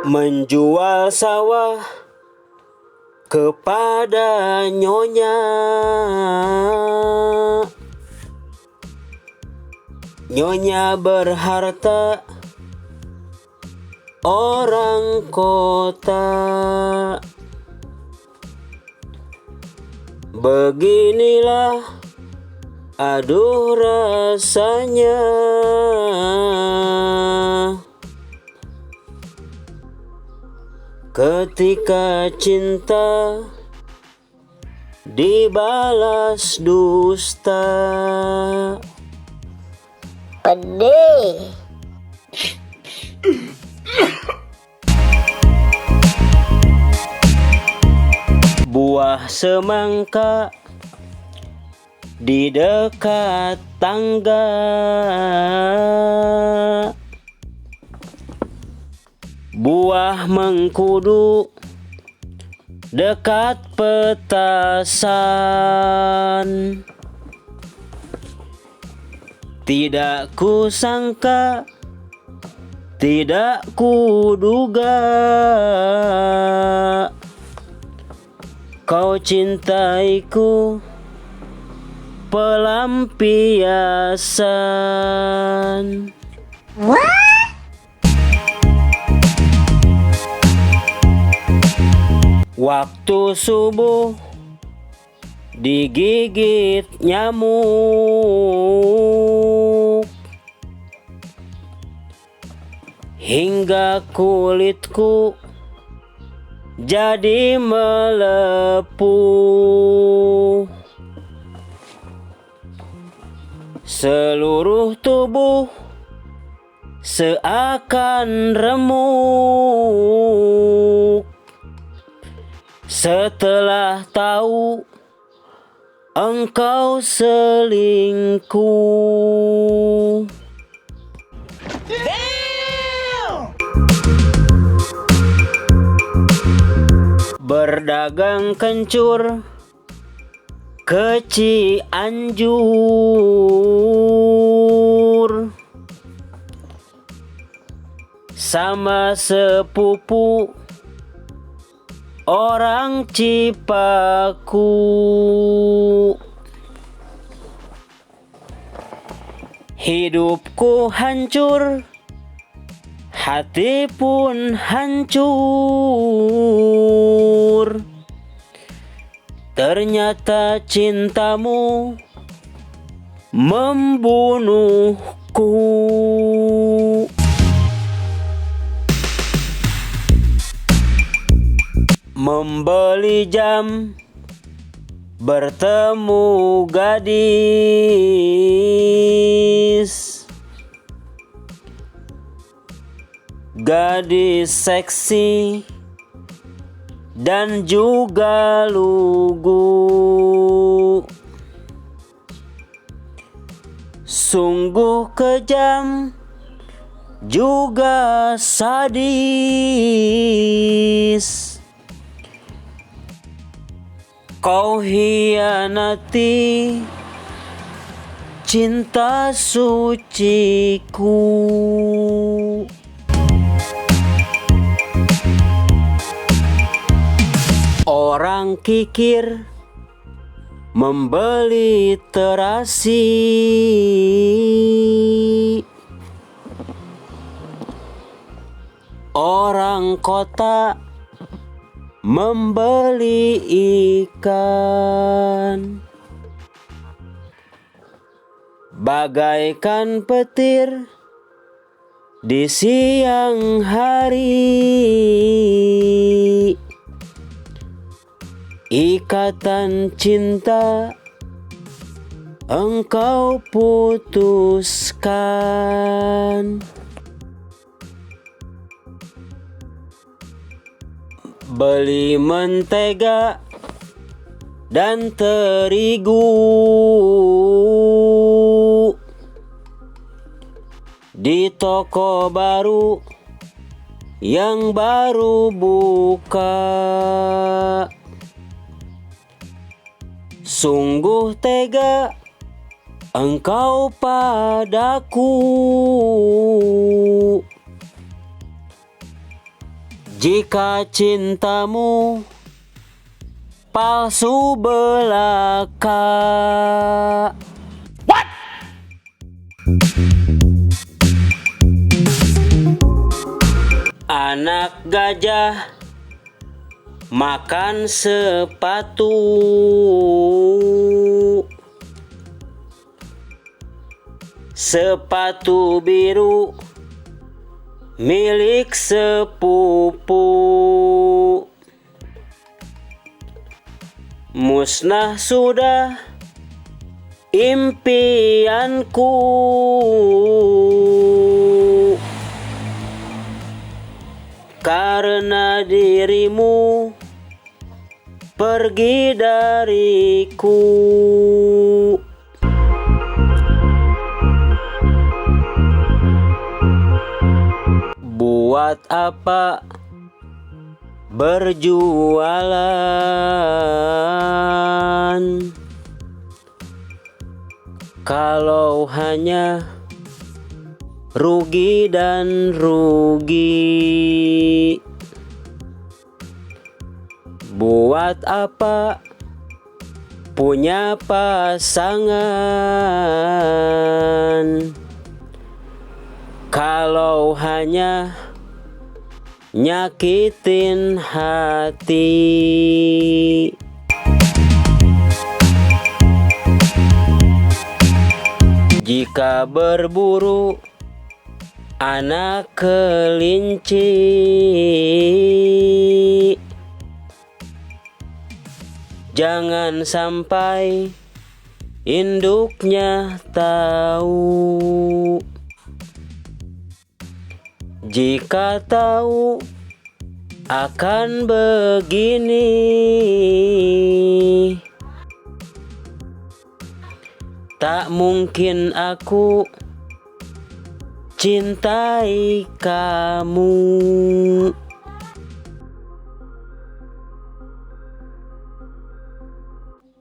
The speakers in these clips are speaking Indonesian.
menjual sawah kepada nyonya. Nyonya berharta, orang kota. Beginilah aduh rasanya ketika cinta dibalas dusta. Pedih. Buah semangka di dekat tangga, buah mengkudu dekat petasan. Tidak kusangka, tidak kuduga, kau cintaiku pelampiasan. Waktu subuh digigit nyamuk, hingga kulitku jadi melepuh. Seluruh tubuh seakan remuk setelah tahu engkau selingkuh. Berdagang kencur ke Cianjur sama sepupu orang Cipaku. Hidupku hancur, hati pun hancur. Ternyata cintamu membunuhku. Membeli jam, bertemu gadis, gadis seksi dan juga lugu. Sungguh kejam juga sadis, kau hianati cinta suciku. Orang kikir membeli terasi, orang kota membeli ikan. Bagaikan petir di siang hari, ikatan cinta engkau putuskan. Beli mentega dan terigu di toko baru yang baru buka. Sungguh tega engkau padaku, Jika cintamu palsu belaka. Anak gajah makan sepatu. Sepatu biru milik sepupu. Musnah sudah impianku. Karena dirimu pergi dariku. Buat apa berjualan kalau hanya rugi dan rugi? Buat apa punya pasangan kalau hanya nyakitin hati? Jika berburu anak kelinci, jangan sampai induknya tahu. Jika tahu akan begini, tak mungkin aku cintai kamu.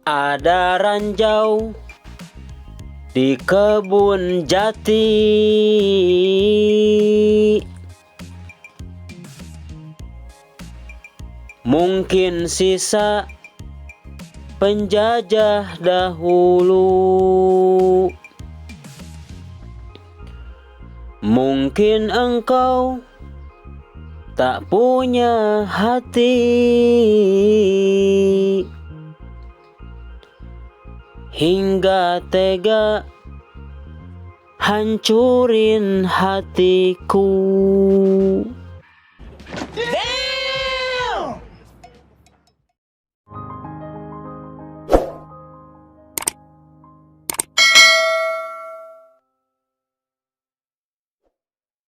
Ada ranjau di kebun jati, mungkin sisa penjajah dahulu. Mungkin engkau tak punya hati hingga tega hancurin hatiku.